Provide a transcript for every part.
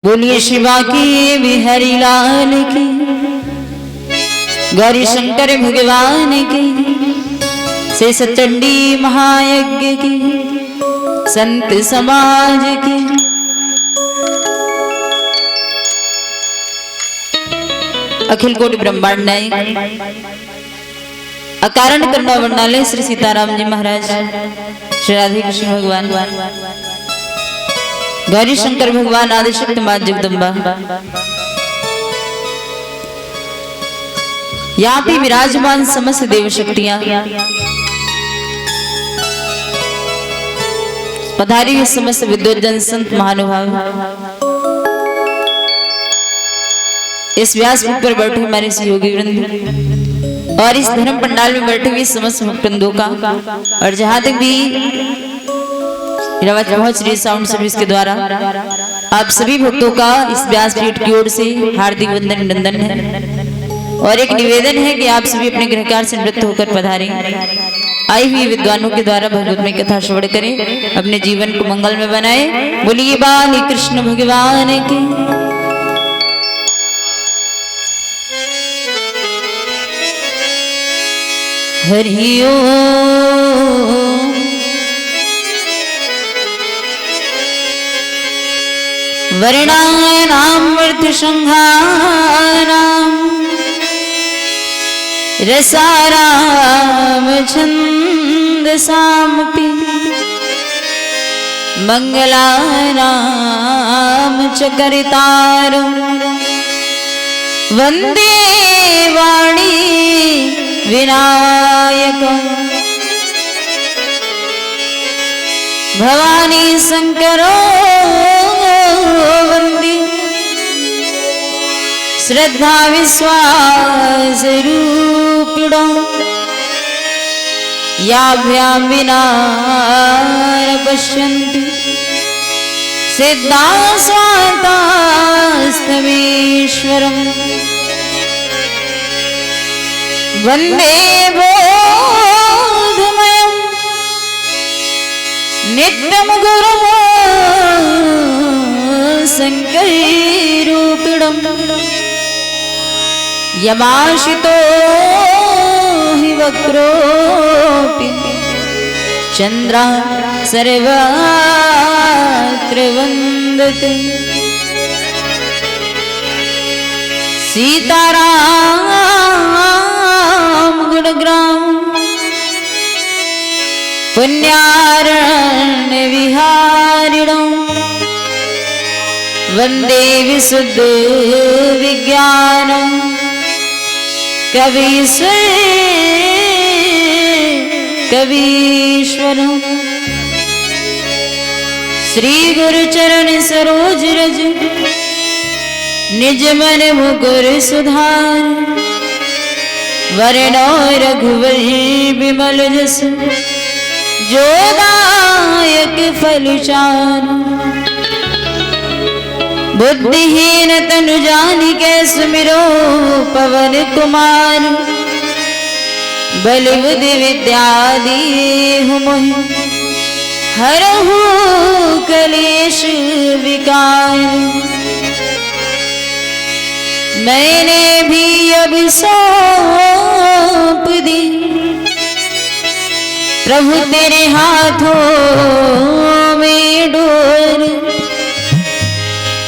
बोलिए शिवा की बिहारी लाल की, गौरी शंकर भगवान की, शेष चंडी महायज्ञ की, संत समाज की। अखिल कोटि ब्रह्मांड नायक अकारण करुणा वर्णालय श्री सीताराम जी महाराज, श्री राधे कृष्ण भगवान, गौरी शंकर भगवान, आदिशक्ति मां जगदम्बा, यहाँ पे विराजमान समस्त देव शक्तियां, पधारी हुए समस्त विद्वजन संत महानुभाव, इस व्यासपीठ पर बैठे हमारे सहयोगी वृंद और इस धर्म पंडाल में बैठे हुए समस्त भक्तवृंदों का, और जहां तक भी बहुत श्री साउंड सर्विस के द्वारा आप सभी भक्तों का इस व्यासपीठ की ओर से हार्दिक वंदन नंदन है। और एक निवेदन है कि आप सभी अपने गृहकार से निवृत्त होकर पधारें, आई हुई विद्वानों के द्वारा भगवत में कथा श्रवण करें, अपने जीवन को मंगल में बनाए। बोलिए बाली कृष्ण भगवान की। हरि ओम। वर्णानां वृद्धसंहारां रसारां छन्दसामपि मंगलानां च करितारं वन्दे वाणी विनायकम्। भवानी शंकरो वंदे श्रद्धा विश्वास रूपिणो, याभ्यां विना न पश्यन्ति सिद्धा स्वान्तास्तमीश्वरम्। वन्दे बोधमयम् नित्यं गुरुं शंकरीरूपिणं, यमाशितो हि वक्रोऽपि चन्द्रः सर्वत्र वन्दते। सीताराम गुणग्राम पुण्यारण्य विहारिणो, वन्दे विशुद्ध विज्ञानं कवीश्वरं। श्री गुरु चरण सरोज रज निज मन मुकुर सुधार, वरणो रघुवर विमल जस जो दायक फल चार। बुद्धिहीन तनु जानिके सुमिरो पवन कुमार, बल बुद्धि विद्या दीहु मोहि हरहु कलेश विकार। मैंने भी अब सौंप दी प्रभु तेरे हाथों में डोर,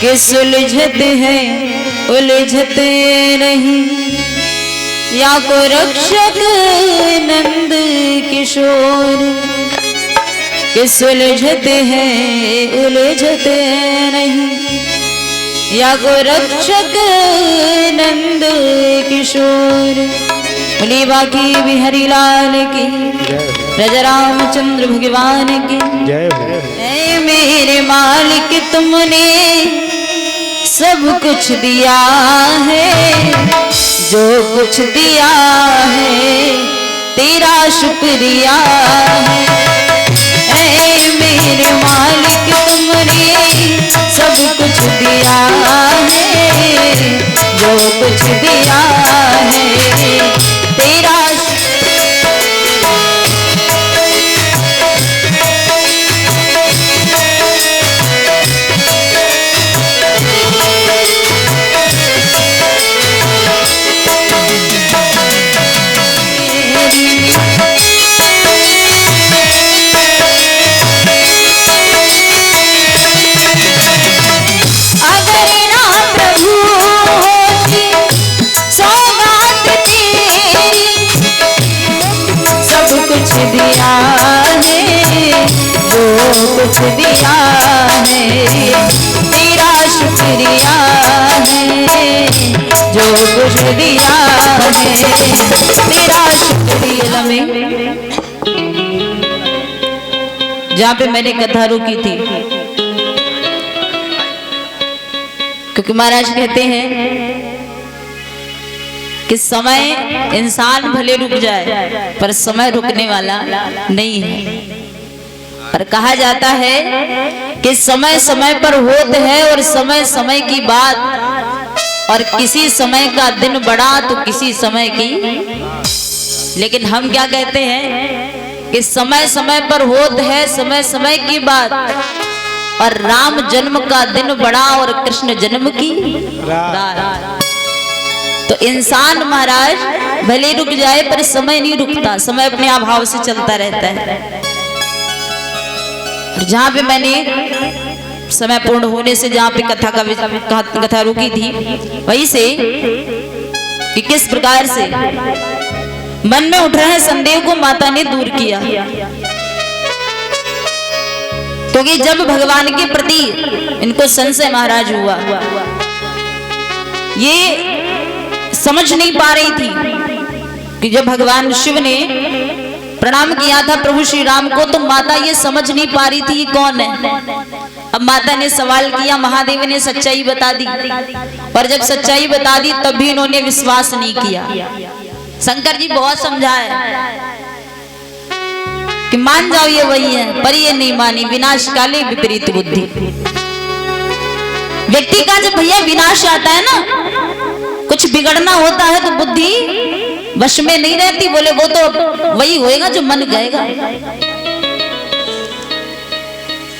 कि सुलझते हैं उलझते नहीं, या को रक्षक नंद किशोर। कि सुलझते हैं उलझते नहीं, या को रक्षक नंद किशोर। बोली बाकी बिहारी लाल की, राजा रामचंद्र भगवान की जय। मेरे मालिक तुमने सब कुछ दिया है, जो कुछ दिया है तेरा शुक्रिया है। मेरे मालिक तुमने सब कुछ दिया है, जो कुछ दिया है तेरा। दिया है, जो कुछ दिया है तेरा शुक्रिया है, जो कुछ दिया है तेरा शुक्रिया। में जहाँ पे मैंने कथा रुकी थी, क्योंकि महाराज कहते हैं कि समय, इंसान भले रुक जाए पर समय रुकने वाला नहीं है। और कहा जाता है कि समय समय पर होत है और समय समय की बात, और किसी समय का दिन बड़ा तो किसी समय की। लेकिन हम क्या कहते हैं कि समय समय पर होत है, समय समय की बात, और राम जन्म का दिन बड़ा और कृष्ण जन्म की रात। तो इंसान महाराज भले रुक जाए पर समय नहीं रुकता, समय अपने अभाव से चलता रहता है। जहां पे मैंने समय पूर्ण होने से जहां पे कथा रुकी थी, वहीं से कि किस प्रकार से मन में उठ रहे संदेह को माता ने दूर किया। क्योंकि जब भगवान के प्रति इनको संशय महाराज हुआ, ये समझ नहीं पा रही थी कि जब भगवान शिव ने प्रणाम किया था प्रभु श्री राम को, तो माता ये समझ नहीं पा रही थी ये कौन है। अब माता ने सवाल किया, महादेव ने सच्चाई बता दी, और जब सच्चाई बता दी तब भी इन्होंने विश्वास नहीं किया। शंकर जी बहुत समझाए कि मान जाओ ये वही है, पर ये नहीं मानी। विनाश काले विपरीत बुद्धि। व्यक्ति का जब भैया विनाश आता है ना, कुछ बिगड़ना होता है, तो बुद्धि वश में नहीं रहती। बोले वो तो वही होएगा जो मन कहेगा।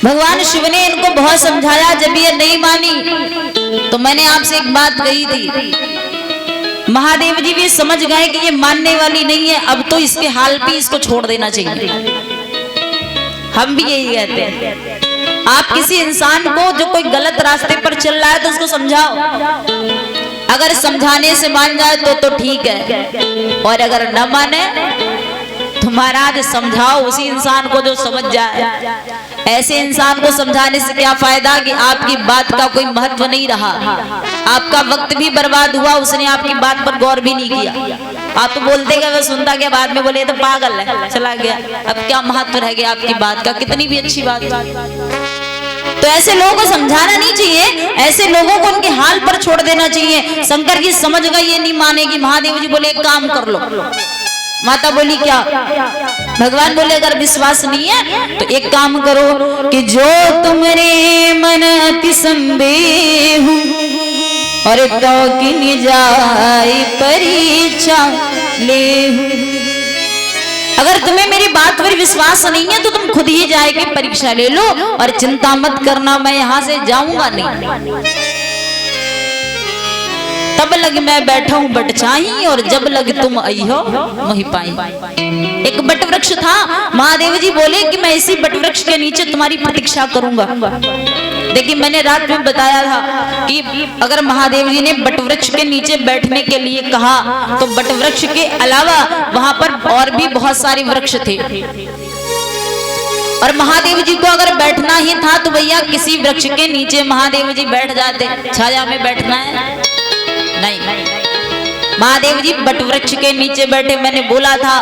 भगवान शिव ने इनको बहुत समझाया, जब ये नहीं मानी तो मैंने आपसे एक बात कही थी, महादेव जी भी समझ गए कि ये मानने वाली नहीं है, अब तो इसके हाल पे इसको छोड़ देना चाहिए। हम भी यही कहते हैं, आप किसी इंसान को जो कोई गलत रास्ते पर चल रहा है तो उसको समझाओ, अगर समझाने से मान जाए तो ठीक है, और अगर न माने तो महाराज समझाओ उसी इंसान को जो समझ जाए। ऐसे इंसान को समझाने से क्या फायदा कि आपकी बात का कोई महत्व नहीं रहा, आपका वक्त भी बर्बाद हुआ, उसने आपकी बात पर गौर भी नहीं किया। आप तो बोलते गए, वह सुनता गया, बाद में बोले तो पागल है, चला गया। अब क्या महत्व रह गया आपकी बात का, कितनी भी अच्छी बात। तो ऐसे लोगों को समझाना नहीं चाहिए, ऐसे लोगों को उनके हाल पर छोड़ देना चाहिए। शंकर जी समझ गए, ये नहीं मानेगी। महादेव जी बोले एक काम कर लो। माता बोली क्या? भगवान बोले अगर विश्वास नहीं है तो एक काम करो कि जो तुमरे मन अति संदेह और तो कि जाए परीक्षा ले। अगर तुम्हें मेरी बात पर विश्वास नहीं है तो तुम खुद ही जाके परीक्षा ले लो, और चिंता मत करना, मैं यहाँ से जाऊंगा नहीं। तब लग मैं बैठा हूँ बट चाही, और जब लग तुम आई हो वही पाई। एक बट वृक्ष था, महादेव जी बोले कि मैं इसी बट वृक्ष के नीचे तुम्हारी प्रतीक्षा करूंगा। देखिए मैंने रात में बताया था कि अगर महादेव जी ने बट वृक्ष के नीचे बैठने के लिए कहा तो बट वृक्ष के अलावा वहां पर और भी बहुत सारे वृक्ष थे, और महादेव जी को अगर बैठना ही था तो भैया किसी वृक्ष के नीचे महादेव जी बैठ जाते। छाया में बैठना है नहीं, महादेव जी बट वृक्ष के नीचे बैठे। मैंने बोला था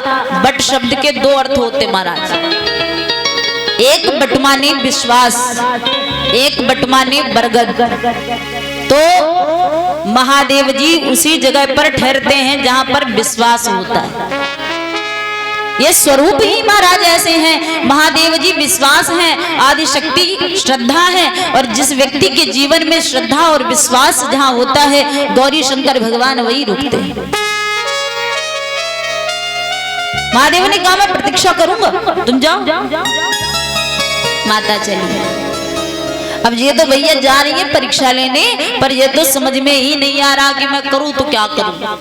बट शब्द के दो अर्थ होते महाराज, एक बट माने विश्वास, एक बट माने बरगद। तो महादेव जी उसी जगह पर ठहरते हैं जहां पर विश्वास होता है। ये स्वरूप ही महाराज ऐसे हैं। महादेव जी विश्वास हैं, आदि शक्ति श्रद्धा है, और जिस व्यक्ति के जीवन में श्रद्धा और विश्वास जहां होता है, गौरी शंकर भगवान वही रुकते हैं। महादेव ने कहा मैं प्रतीक्षा करूंगा, तुम जाओ। माता चली। अब ये तो भैया जा रही है परीक्षा लेने, पर ये तो समझ में ही नहीं आ रहा कि मैं करूं तो क्या करूं।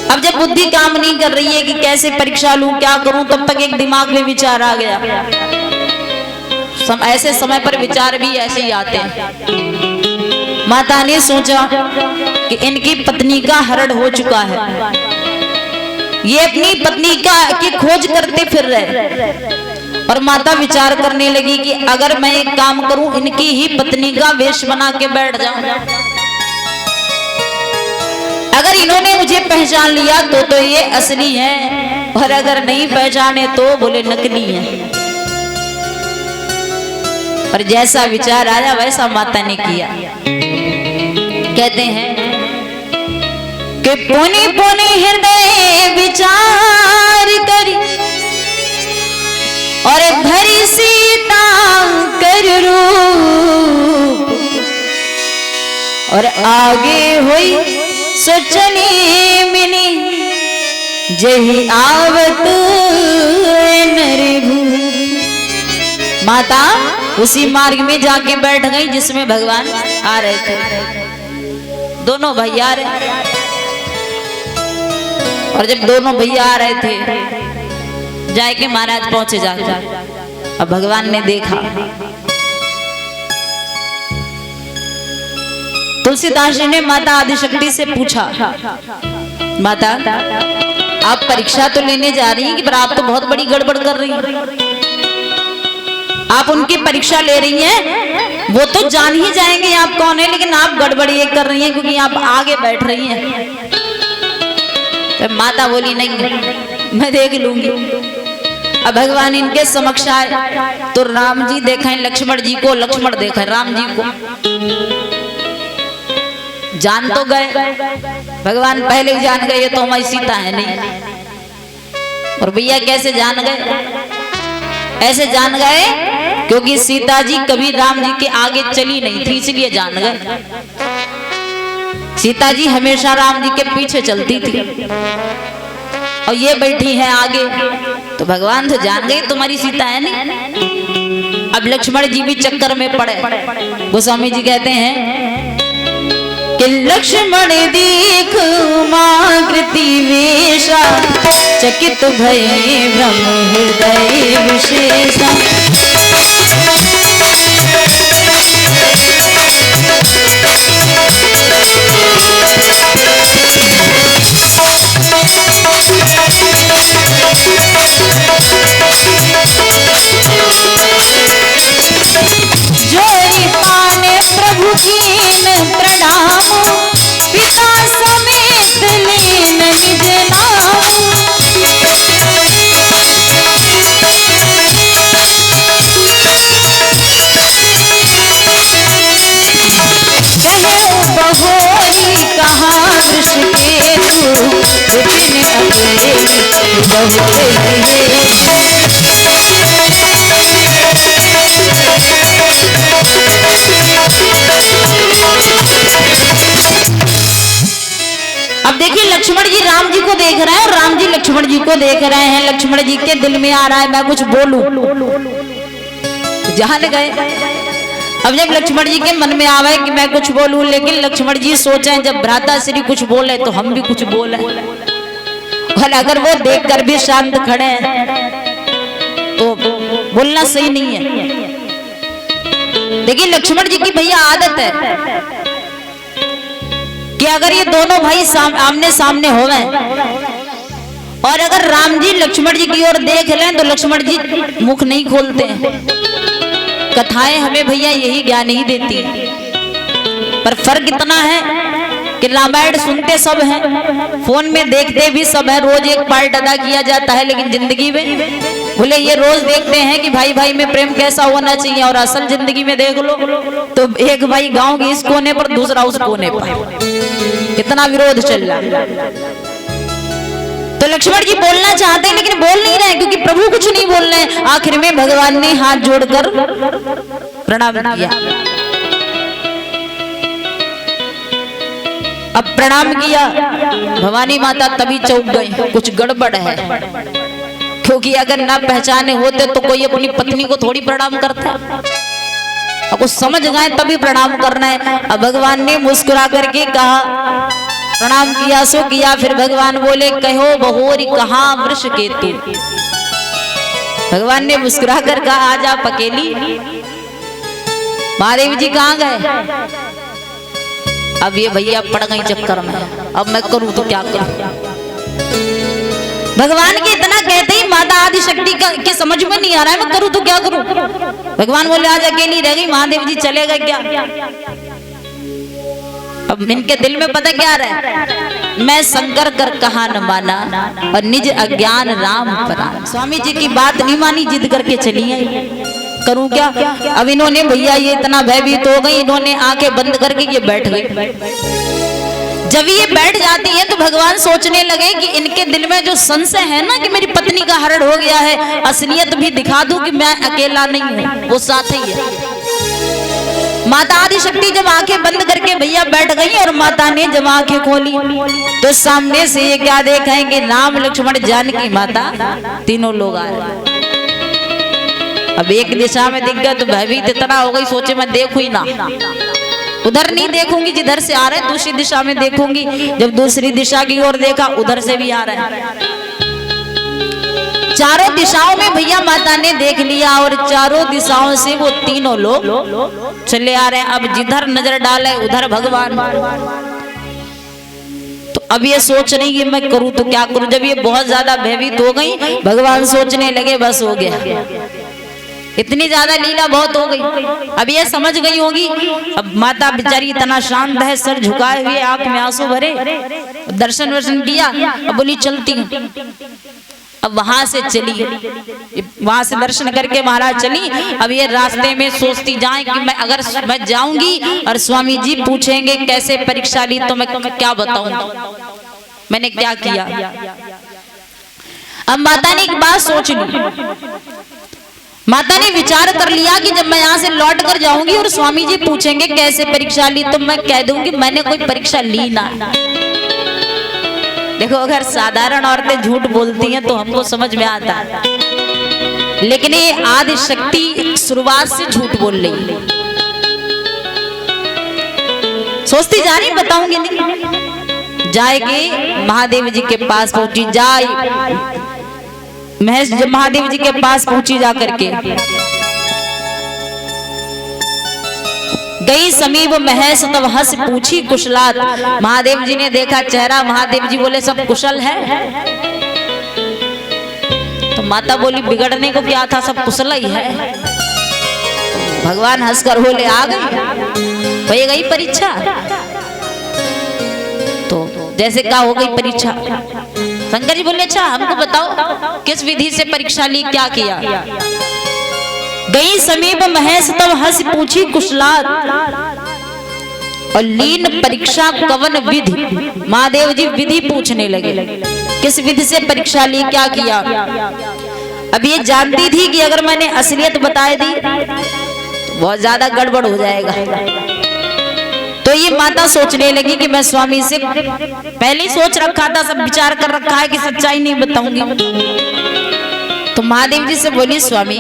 अब जब बुद्धि काम नहीं कर रही है कि कैसे परीक्षा लूं, क्या करूं, तब तक एक दिमाग में विचार आ गया। ऐसे समय पर विचार भी ऐसे ही आते हैं। माता ने सोचा कि इनकी पत्नी का हरण हो चुका है, ये अपनी पत्नी की खोज करते फिर रहे और माता विचार करने लगी कि अगर मैं एक काम करूं, इनकी ही पत्नी का वेश बना के बैठ जाऊं, अगर इन्होंने मुझे पहचान लिया तो ये असली है, और अगर नहीं पहचाने तो बोले नकली है। और जैसा विचार आया वैसा माता ने किया। कहते हैं कि पुनि पुनि हृदय विचार करी और धरी सीता कर रूप, और आगे हुई सोचनी मिनी जही आवत नरभू। माता उसी मार्ग में जाके बैठ गई जिसमें भगवान आ रहे थे। दोनों भैया आ रहे, और जब दोनों भैया आ रहे थे जाए के महाराज पहुंचे जाकर, अब भगवान ने देखा। तुलसीदास जी ने माता आदिशक्ति से पूछा, माता आप परीक्षा तो लेने जा रही हैं, पर आप तो बहुत बड़ी गड़बड़ कर रही हैं। आप उनकी परीक्षा ले रही हैं, वो तो जान ही जाएंगे आप कौन है, लेकिन आप गड़बड़ ये कर रही हैं क्योंकि आप आगे बैठ रही हैं। तो माता बोली नहीं, मैं देख लूंगी। अब भगवान इनके समक्ष आए तो राम जी देखें लक्ष्मण जी को, लक्ष्मण देखें राम जी को। जान तो गए भगवान, पहले ही जान गए ये तो हमारी सीता है नहीं। और भैया कैसे जान गए? ऐसे जान गए क्योंकि सीता जी कभी राम जी के आगे चली नहीं थी, इसलिए जान गए। सीता जी हमेशा राम जी के पीछे चलती थी, और ये बैठी है आगे, तो भगवान तो जान गए तुम्हारी सीता है नहीं। अब लक्ष्मण जी भी चक्कर में पड़े। गोस्वामी जी कहते हैं कि लक्ष्मण देख माकृति वेशा, चकित भय ब्रह्म हृदय विशेषा। जोरी पाने प्रभु कीन प्रणाम, पिता समेत लीन निज नाम। कहे बहोरी कहाँ ऋषिकेतु, विपिन अकेली अब देखिए लक्ष्मण जी राम जी को देख रहे हैं और राम जी लक्ष्मण जी को देख रहे हैं। लक्ष्मण जी के दिल में आ रहा है मैं कुछ बोलूं, जान गए। अब जब लक्ष्मण जी के मन में आवे कि मैं कुछ बोलूं, लेकिन लक्ष्मण जी सोचे जब भ्राता श्री कुछ बोले तो हम भी कुछ बोले, और अगर वो देखकर भी शांत खड़े हैं तो बोलना सही नहीं है। देखिए लक्ष्मण जी की भैया आदत है कि अगर ये दोनों भाई आमने सामने होवे और अगर राम जी लक्ष्मण जी की ओर देख लें तो लक्ष्मण जी मुख नहीं खोलते हैं। कथाएं हमें भैया यही ज्ञान ही देती है, पर फर्क इतना है कि रामायण सुनते सब हैं, फोन में देखते भी सब है, रोज एक पार्ट अदा किया जाता है, लेकिन जिंदगी में बोले ये रोज देखते हैं कि भाई भाई में प्रेम कैसा होना चाहिए, और असल जिंदगी में देख लो तो एक भाई गांव के इस कोने पर दूसरा उस कोने पर, कितना विरोध चल रहा। तो लक्ष्मण जी बोलना चाहते हैं लेकिन बोल नहीं रहे क्योंकि प्रभु कुछ नहीं बोल रहे। आखिर में भगवान ने हाथ जोड़कर प्रणाम किया। अब प्रणाम किया, भवानी माता तभी चौंक गई, कुछ गड़बड़ है, क्योंकि अगर ना पहचाने होते तो कोई अपनी पत्नी को थोड़ी प्रणाम करता, और कुछ समझ गए तभी प्रणाम करना है। अब भगवान ने मुस्कुरा करके कहा, प्रणाम किया सो किया। फिर भगवान बोले कहो बहोरी कहाँ वृष केतु। भगवान ने मुस्कुरा कर कहा आजा पकेली। महादेव जी कहाँ गए? अब ये भैया पड़ गई चक्कर में, अब मैं करूं तो क्या करूं। भगवान के इतना कहते ही माता आदि शक्ति के समझ में नहीं आ रहा है, मैं करूं तो क्या करूं। भगवान बोले आज अकेली रह गई, महादेव जी चले गए क्या। अब इनके दिल में पता क्या रहा है, मैं शंकर कर कहा न माना और निज अज्ञान राम परान। स्वामी जी की बात नहीं मानी, जिद करके चली आई, करूं क्या। अब इन्होंने भैया ये इतना भयभीत हो गई, इन्होंने आंखें बंद करके ये बैठ गई। जब ये बैठ जाती है तो भगवान सोचने लगे कि इनके दिल में जो संशय है ना कि मेरी पत्नी का हरण हो गया है, असलियत भी दिखा दूं कि मैं अकेला नहीं हूं, वो साथ ही है। माता आदि शक्ति जब आंखें बंद करके भैया बैठ गई और माता ने जब आंखें खोली तो सामने से ये क्या देखेंगे, राम लक्ष्मण जानकी माता तीनों लोग आ रहे। अब एक दिशा में दिख गया तो भयभीत इतना हो गई, सोचे मैं देखूं ही ना, उधर नहीं देखूंगी जिधर से आ रहे, दूसरी दिशा में देखूंगी। जब दूसरी दिशा की ओर देखा उधर से भी आ रहा है। चारों दिशाओं में भैया माता ने देख लिया और चारों दिशाओं से वो तीनों लोग चले आ रहे हैं। अब जिधर नजर डाले उधर भगवान। तो अब ये सोच रही कि मैं करूं तो क्या करूं। जब ये बहुत ज्यादा भयभीत हो गई, भगवान सोचने लगे बस हो गया, इतनी ज्यादा लीला बहुत हो गई। अब ये समझ गई होगी। अब माता बेचारी इतना शांत है, सर झुकाए हुए, आंख में आंसू भरे, दर्शन वर्शन किया। अब बोली चलती हूँ। अब वहां से चली, वहां से दर्शन करके महाराज चली। अब ये रास्ते में सोचती जाए कि मैं अगर मैं जाऊंगी और स्वामी जी पूछेंगे कैसे परीक्षा ली तो मैं क्या बताऊंगा, मैंने क्या किया। अब माता ने एक बात सोच ली। माता ने विचार कर लिया कि जब मैं यहाँ से लौट कर जाऊंगी और स्वामी जी पूछेंगे कैसे परीक्षा ली तो मैं कह दूंगी मैंने कोई परीक्षा ली ना। देखो अगर साधारण औरतें झूठ बोलती हैं तो हमको समझ में आता है, लेकिन ये आदि शक्ति शुरुआत से झूठ बोल रही, सोचती जा रही बताऊंगी नहीं। जाएगी महादेव जी के पास पहुंची, जाए महेश जब महादेव जी के पास पहुंची जाकर के गई समीप महेश तब हंस पूछी कुशलात। महादेव जी ने देखा चेहरा, महादेव जी बोले सब कुशल है। तो माता बोली बिगड़ने को क्या था, सब कुशल ही है। भगवान हंसकर बोले आ गई, हो गई परीक्षा। तो जैसे क्या हो गई परीक्षा, शंकर जी बोले अच्छा हमको बताओ किस विधि से परीक्षा ली, क्या किया। गई समीप महेश तब हंस पूछी कुशलात और लीन परीक्षा कवन विधि। महादेव जी विधि पूछने लगे, किस विधि से परीक्षा ली, क्या किया। अब ये जानती थी कि अगर मैंने असलियत बताए दी तो बहुत ज्यादा गड़बड़ हो जाएगा। तो ये माता सोचने लगी कि मैं स्वामी से पहले ही सोच रखा था, सब विचार कर रखा है कि सच्चाई नहीं बताऊंगी। तो महादेव जी से बोली स्वामी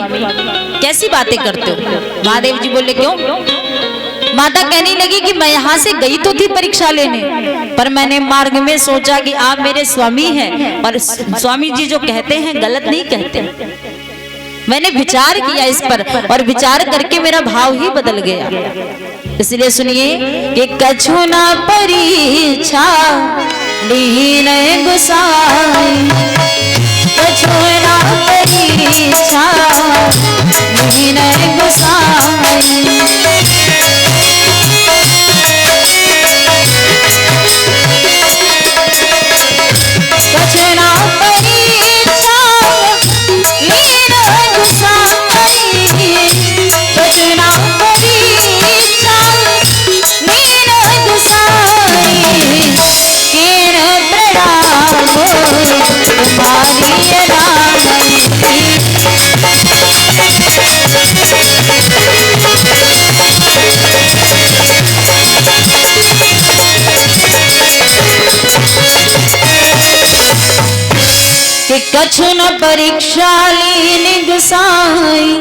कैसी बातें करते हो। महादेव जी बोले क्यों। माता कहने लगी कि मैं यहाँ से गई तो थी परीक्षा लेने, पर मैंने मार्ग में सोचा कि आप मेरे स्वामी हैं और स्वामी जी जो कहते हैं गलत नहीं कहते। मैंने विचार किया इस पर और विचार करके मेरा भाव ही बदल गया। इसलिए सुनिए कि कछु ना परीक्षा लीन गुसाई, कछु ना परीक्षा लीन गुसाई। कछु ना परीक्षा लीन गुसाई, कछु ना परीक्षा लीन गुसाई। केर प्रणाम तुम्हारी रानी। कि कछु न परीक्षा लीन गुसाई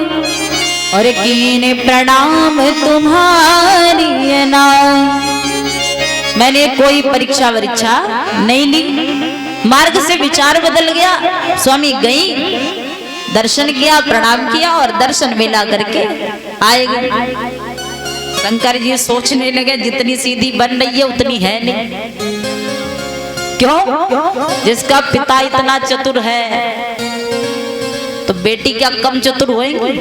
और कीने प्रणाम तुम्हारी नाम। मैंने कोई परीक्षा वरीक्षा नहीं ली, मार्ग से विचार बदल गया। स्वामी गई, दर्शन किया, प्रणाम किया और दर्शन मिला करके आए गए। शंकर जी सोचने लगे जितनी सीधी बन रही है उतनी है नहीं। क्यों? जिसका पिता इतना चतुर है तो बेटी क्या कम चतुर होएगी?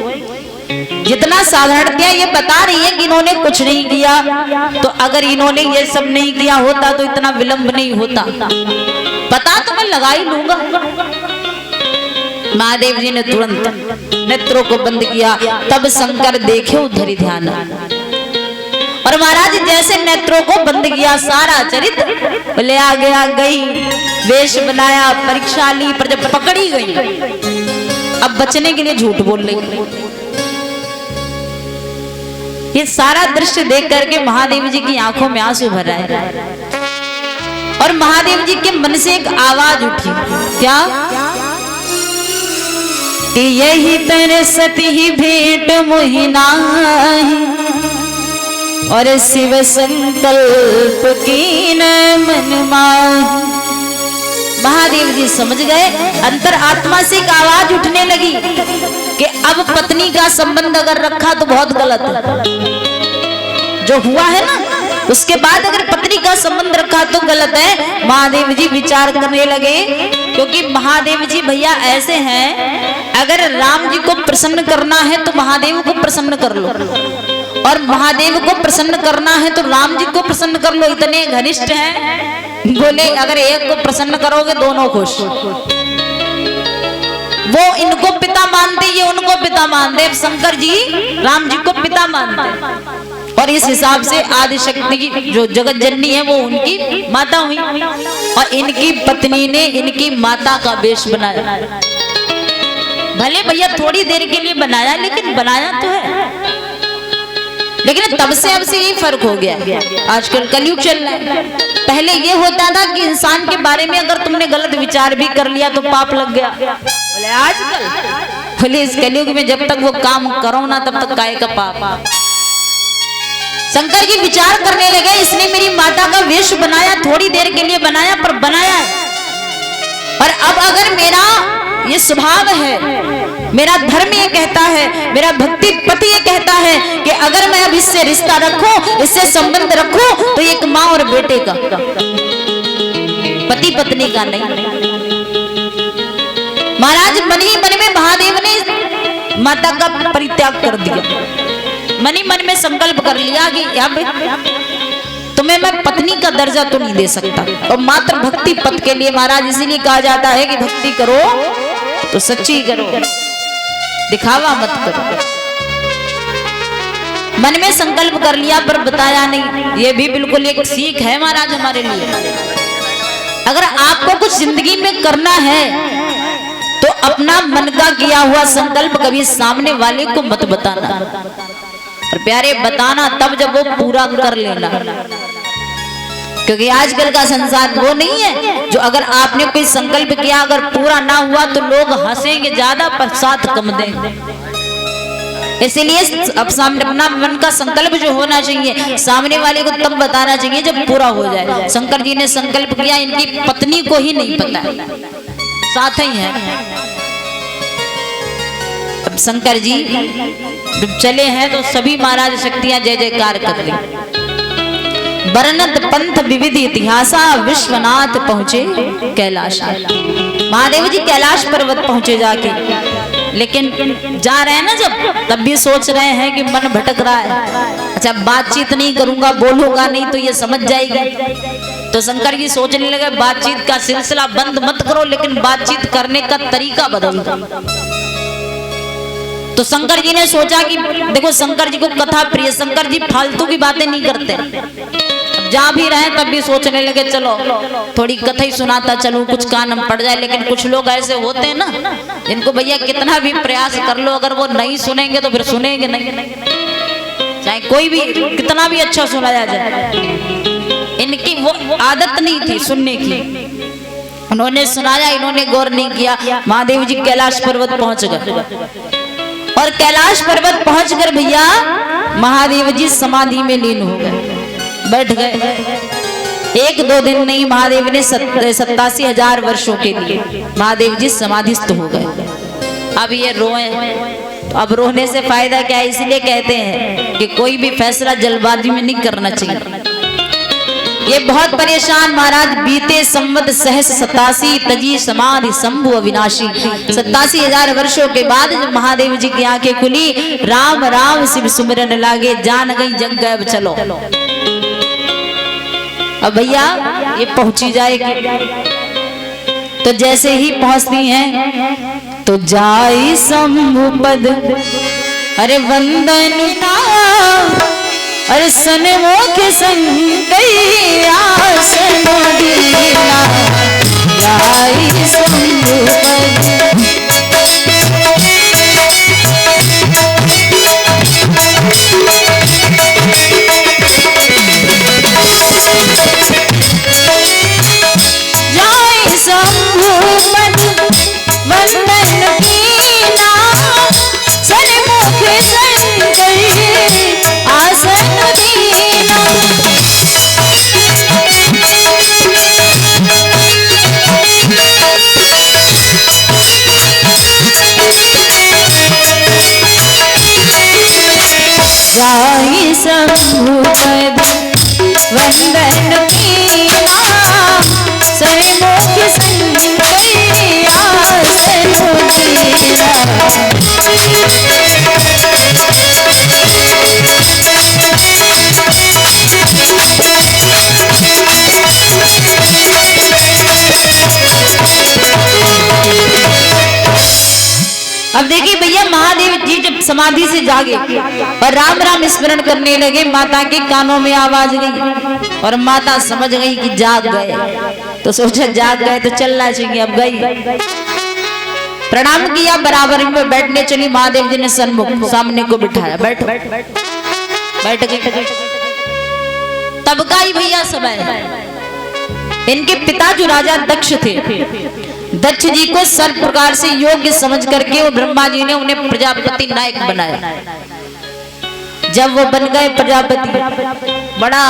जितना साधारणतया ये बता रही है कि इन्होंने कुछ नहीं किया, तो अगर इन्होंने ये सब नहीं किया होता तो इतना विलंब नहीं होता। पता तो मैं लगा ही लूंगा। महादेव जी ने तुरंत नेत्रों को बंद किया। तब शंकर देखे उधरी ध्यान, और महाराज जैसे नेत्रों को बंद किया, सारा चरित्र ले आ गया, गई वेश बनाया, परीक्षा ली, पर जब पकड़ी गई अब बचने के लिए झूठ बोल रही। ये सारा दृश्य देख करके महादेव जी की आंखों में आंसू भर आए, और महादेव जी के मन से एक आवाज उठी। क्या? कि यही तेरे सती ही भेंट मोहिना, और शिव संकल्प की न मन माही। महादेव जी समझ गए, अंतर आत्मा से एक आवाज उठने लगी कि अब पत्नी का संबंध अगर रखा तो बहुत गलत है। जो हुआ है ना, उसके बाद अगर पत्नी का संबंध रखा तो गलत है। महादेव जी विचार करने लगे, क्योंकि महादेव जी भैया ऐसे हैं, अगर राम जी को प्रसन्न करना है तो महादेव को प्रसन्न कर लो, और महादेव को प्रसन्न करना है तो राम जी को प्रसन्न कर लो। इतने घनिष्ठ हैं, बोले अगर एक को प्रसन्न करोगे दोनों खुश। वो इनको पिता मानते, ये उनको पिता मानते। शंकर जी राम जी को पिता मानते, और इस हिसाब से आदि शक्ति की जो जगत जननी है वो उनकी माता हुई, और इनकी पत्नी ने इनकी माता का वेश बनाया। भले भैया थोड़ी देर के लिए बनाया, लेकिन बनाया तो है। लेकिन तब से अब से यही फर्क हो गया। आजकल कलयुग चल रहा है। पहले ये होता था कि इंसान के बारे में अगर तुमने गलत विचार भी कर लिया तो पाप लग गया। बोले आजकल, बोले इस कलयुग में जब तक वो काम करो ना तब तक काहे का पाप। शंकर जी विचार करने लगे, इसने मेरी माता का वेश बनाया, थोड़ी देर के लिए बनाया, पर बनाया है। और अब अगर मेरा ये स्वभाव है, मेरा धर्म ये कहता है, मेरा भक्ति पति ये कहता है कि अगर मैं अब इससे रिश्ता रखूं, इससे संबंध रखूं, तो एक माँ और बेटे का, पति पत्नी का नहीं। महाराज मन ही मन में महादेव ने माता का परित्याग कर दिया। मन ही मन में संकल्प कर लिया कि अब तुम्हें मैं पत्नी का दर्जा तो नहीं दे सकता, और मात्र भक्ति पद के लिए। महाराज इसीलिए कहा जाता है कि भक्ति करो तो सच्ची करो, दिखावा मत करो। मन में संकल्प कर लिया पर बताया नहीं, ये भी बिल्कुल एक सीख है महाराज हमारे लिए। अगर आपको कुछ जिंदगी में करना है तो अपना मन का किया हुआ संकल्प कभी सामने वाले को मत बताना, और प्यारे बताना तब जब वो पूरा कर लेना। क्योंकि आजकल का संसार वो नहीं है जो अगर आपने कोई संकल्प किया अगर पूरा ना हुआ तो लोग हंसेंगे ज्यादा पर साथ कम देंगे। इसीलिए अब सामने अपना मन का संकल्प जो होना चाहिए सामने वाले को तब बताना चाहिए जब पूरा हो जाए। शंकर जी ने संकल्प किया, इनकी पत्नी को ही नहीं पता, साथ ही है। अब शंकर जी जब चले हैं तो सभी महाराज शक्तियां जय जयकार कर रही। बरनत पंथ विविध इतिहासा, विश्वनाथ पहुंचे कैलाश। महादेव जी कैलाश पर्वत पहुंचे जाके, लेकिन जा रहे हैं ना जब, तब भी सोच रहे हैं कि मन भटक रहा है। अच्छा बातचीत नहीं करूंगा, बोलूंगा नहीं तो ये समझ जाएगी। तो शंकर जी सोचने लगे बातचीत का सिलसिला बंद मत करो, लेकिन बातचीत करने का तरीका बदल दो। तो शंकर जी ने सोचा कि देखो शंकर जी को कथा प्रिय, शंकर जी फालतू की बातें नहीं करते। जा भी रहे तब भी सोचने लगे चलो थोड़ी कथा ही सुनाता चलूं, कुछ कान पड़ जाए। लेकिन कुछ लोग ऐसे होते हैं ना जिनको भैया कितना भी प्रयास कर लो अगर वो नहीं सुनेंगे तो फिर सुनेंगे नहीं, चाहे कोई भी कितना भी अच्छा सुनाया जाए। इनकी वो आदत नहीं थी सुनने की। उन्होंने सुनाया, इन्होंने गौर नहीं किया। महादेव जी कैलाश पर्वत पहुंच गए, और कैलाश पर्वत पहुंचकर भैया महादेव जी समाधि में लीन हो गए, बैठ गए। 1-2 दिन नहीं, महादेव ने 87,000 वर्षों के लिए महादेव जी समाधिस्थ हो गए। अब ये रोए, तो अब रोने से फायदा क्या है? इसलिए कहते हैं कि कोई भी फैसला जल्दबाजी में नहीं करना चाहिए। ये बहुत परेशान महाराज। बीते संवत सहस 87 तजी समाधि शंभु अविनाशी। 87,000 वर्षों के बाद जब महादेव जी की आंखें खुली, राम राम शिव सुमिरन लागे, जान गई जग गए चलो। अब भैया ये पहुंची जाएगी, तो जैसे ही पहुंचती हैं तो जाई शंभु पद, अरे वंदन ना, अरे सन्मुख संकई आसन दीना, जाई शंभु पद। जाई शंभु पद वंदन कीना, सन्मुख संकई आसन दीना। जाई शंभु पद वंदन कीना, सन्मुख संकई आसन दीना। अब देखिए भैया, महादेव जी जब समाधि से जागे और राम राम स्मरण करने लगे, माता के कानों में आवाज गई और माता समझ गई कि जाग गए। तो सोचा जाग गए तो चलना चाहिए। अब गई, प्रणाम किया, बराबर में बैठने चली। महादेव जी ने सन्मुख सामने को बिठाया, बैठो। बैठ गई। तब का ही भैया समय, इनके पिता जो राजा दक्ष थे, दक्ष जी को सर्व प्रकार से योग्य समझ करके वो ब्रह्मा जी ने उन्हें प्रजापति नायक बनाया। जब वो बन गए प्रजापति, बड़ा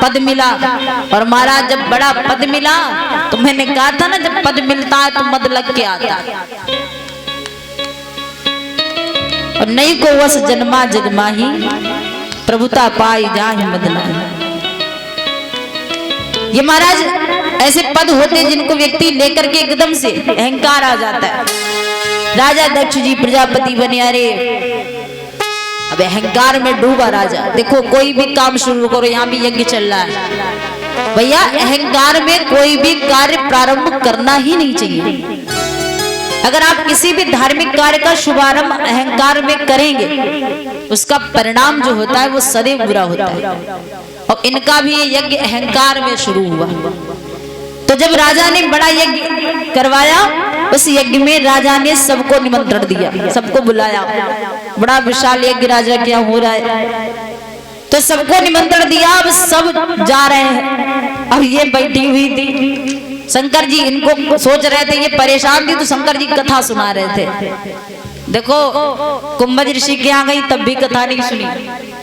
पद मिला। और महाराज जब बड़ा पद मिला तो मैंने कहा था ना, जब पद मिलता है तो मद लग के आता है। और नहीं को वस जन्मा जगमाही, प्रभुता पाई जाहि मद नाही। ये महाराज ऐसे पद होते जिनको व्यक्ति लेकर के एकदम से अहंकार आ जाता है। राजा दक्ष जी प्रजापति बने। अरे अब अहंकार में डूबा राजा। देखो कोई भी काम शुरू करो, यहाँ भी यज्ञ चल रहा है भैया, अहंकार में कोई भी कार्य प्रारंभ करना ही नहीं चाहिए। अगर आप किसी भी धार्मिक कार्य का शुभारंभ अहंकार में करेंगे, उसका परिणाम जो होता है वो सदैव बुरा होता है। और इनका भी ये यज्ञ अहंकार में शुरू हुआ। तो जब राजा ने बड़ा यज्ञ करवाया, उस यज्ञ में राजा ने सबको निमंत्रण दिया, सबको बुलाया। बड़ा विशाल यज्ञ राजा क्या हो रहा है, तो सबको निमंत्रण दिया। अब सब जा रहे हैं। अब ये बैठी हुई थी, शंकर जी इनको सोच रहे थे, ये परेशान थी, तो शंकर जी कथा सुना रहे थे। देखो कुंभज ऋषि के यहाँ गई तब भी कथा नहीं सुनी,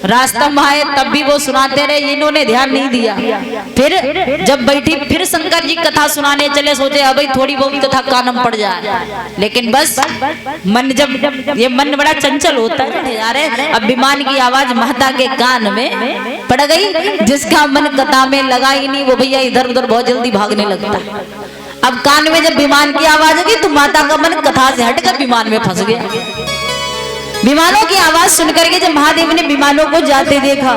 रास्ता में आए तब भी वो सुनाते रहे, इन्होंने ध्यान नहीं दिया। फिर जब बैठी फिर शंकर जी कथा सुनाने चले, सोचे अब थोड़ी बहुत कथा कानम पड़ जाए। लेकिन बस मन, जब ये मन बड़ा चंचल होता है यार, अब विमान की आवाज महता के कान में पड़ गई। जिसका मन कथा में लगा ही नहीं, वो भैया इधर उधर बहुत जल्दी भागने लगता है। अब कान में जब विमान की आवाज होगी तो माता का मन कथा से हटकर विमान में फंस गया। विमानों की आवाज सुनकर के जब महादेव ने विमानों को जाते देखा,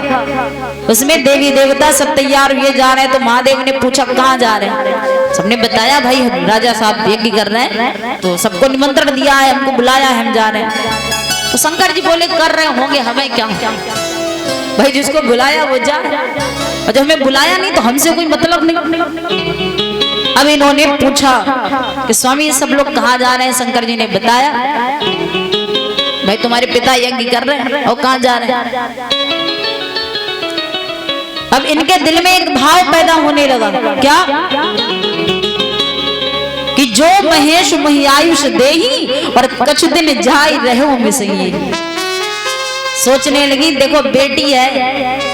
उसमें देवी देवता सब तैयार हुए जा रहे हैं। तो महादेव ने पूछा कहाँ जा रहे हैं? सबने बताया भाई राजा साहब यज्ञ कर रहे हैं, तो सबको निमंत्रण दिया है, हमको बुलाया है, हम जा रहे हैं। तो शंकर जी बोले कर रहे होंगे, हमें क्या भाई, जिसको बुलाया वो जा, और जब हमें बुलाया नहीं तो हमसे कोई मतलब नहीं। अब इन्होंने पूछा कि स्वामी ये सब लोग कहाँ जा रहे हैं? शंकर जी ने बताया भाई तुम्हारे पिता यज्ञ कर रहे हैं, और कहाँ जा रहे हैं? अब इनके दिल में एक भाव पैदा होने लगा, क्या कि जो महेश महियायुष देही और कछु दिन जाय रहो में सही। सोचने लगी देखो बेटी है,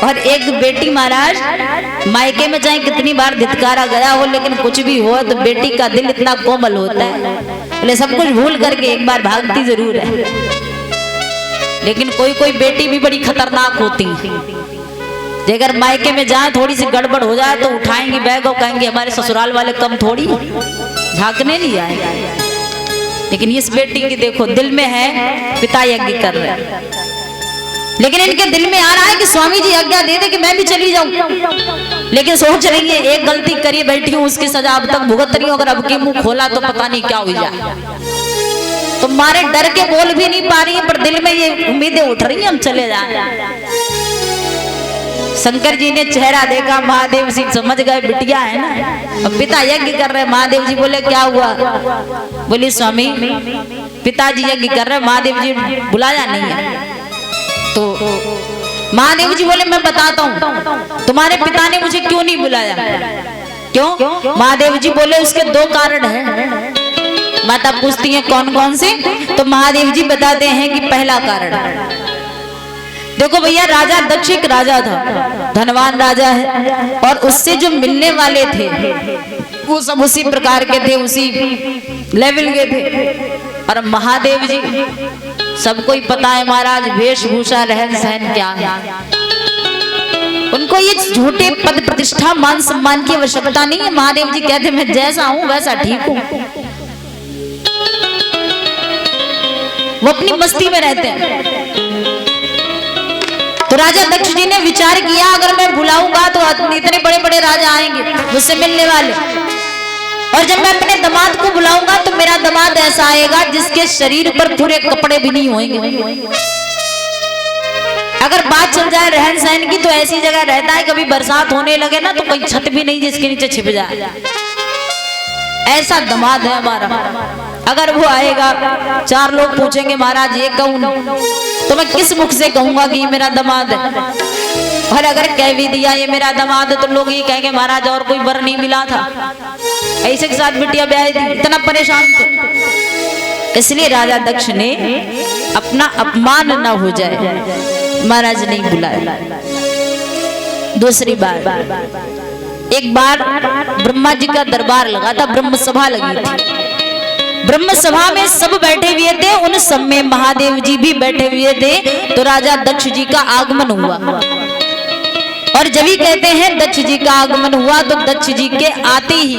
और एक बेटी महाराज मायके में चाहे कितनी बार धित्कारा गया हो, लेकिन कुछ भी हो तो बेटी का दिल इतना कोमल होता है, इसलिए सब कुछ भूल करके एक बार भागती जरूर है। लेकिन कोई कोई बेटी भी बड़ी खतरनाक होती है। अगर मायके में जाए थोड़ी सी गड़बड़ हो जाए तो उठाएंगे बैग और कहेंगे हमारे ससुराल वाले कम थोड़ी, झांकने नहीं आएंगे। लेकिन इस बेटी की देखो दिल में है पिता यज्ञ कर रहे हैं, लेकिन इनके दिल में आ रहा है कि स्वामी जी आज्ञा दे दे कि मैं भी चली जाऊं। लेकिन सोच रही है एक गलती करिए बैठी हूं उसकी सजा अब तक भुगत रही हूं, अगर अब की मुंह खोला तो पता नहीं क्या हो जाए। तो मारे डर के बोल भी नहीं पा रही है, पर दिल में ये उम्मीदें उठ रही हैं हम चले जाए। शंकर जी ने चेहरा देखा, महादेव सिंह समझ गए बिटिया है ना। अब पिता यज्ञ कर रहे, महादेव जी बोले क्या हुआ? बोली स्वामी पिताजी यज्ञ कर रहे, महादेव जी बुलाया नहीं है। तो महादेव जी बोले मैं बताता हूँ तुम्हारे पिता ने मुझे क्यों नहीं बुलाया। क्यों? महादेव जी बोले उसके दो कारण हैं। माता पूछती है कौन कौन से? तो महादेव जी बताते हैं कि पहला कारण, देखो भैया राजा दक्ष एक राजा था, धनवान राजा है, और उससे जो मिलने वाले थे वो सब उसी प्रकार के थे, उसी लेवल के थे। और महादेव जी सबको ही पता है महाराज वेशभूषा रहन सहन क्या है, उनको ये झूठे पद प्रतिष्ठा मान सम्मान की आवश्यकता नहीं है। महादेव जी कहते मैं जैसा हूं वैसा ठीक हूं, वो अपनी मस्ती में रहते हैं। तो राजा दक्ष जी ने विचार किया अगर मैं बुलाऊंगा तो इतने बड़े बड़े राजा आएंगे मुझसे मिलने वाले, और जब मैं अपने दामाद को बुलाऊंगा तो मेरा दामाद ऐसा आएगा जिसके शरीर पर पूरे कपड़े भी नहीं होंगे। अगर बात चल जाए रहन सहन की तो ऐसी जगह रहता है कभी बरसात होने लगे ना तो कोई छत भी नहीं जिसके नीचे छिप जाए, ऐसा दामाद है हमारा। अगर वो आएगा चार लोग पूछेंगे महाराज ये कौन, तो मैं किस मुख से कहूंगा कि ये मेरा दामाद है। और अगर कह भी दिया ये मेरा दामाद है तो लोग ये कहेंगे महाराज और कोई वर नहीं मिला था, ऐसे के साथ बिटिया ब्याह दी, इतना परेशान थे। इसलिए राजा दक्ष ने अपना अपमान ना हो जाए महाराज नहीं बुलाया। दूसरी बात, एक बार ब्रह्मा जी का दरबार लगा था, ब्रह्म सभा लगी थी। ब्रह्म सभा में सब बैठे हुए थे, उन सब में महादेव जी भी बैठे हुए थे। तो राजा दक्ष जी का आगमन हुआ, और जब ही कहते हैं दक्ष जी का आगमन हुआ तो दक्ष जी के आते ही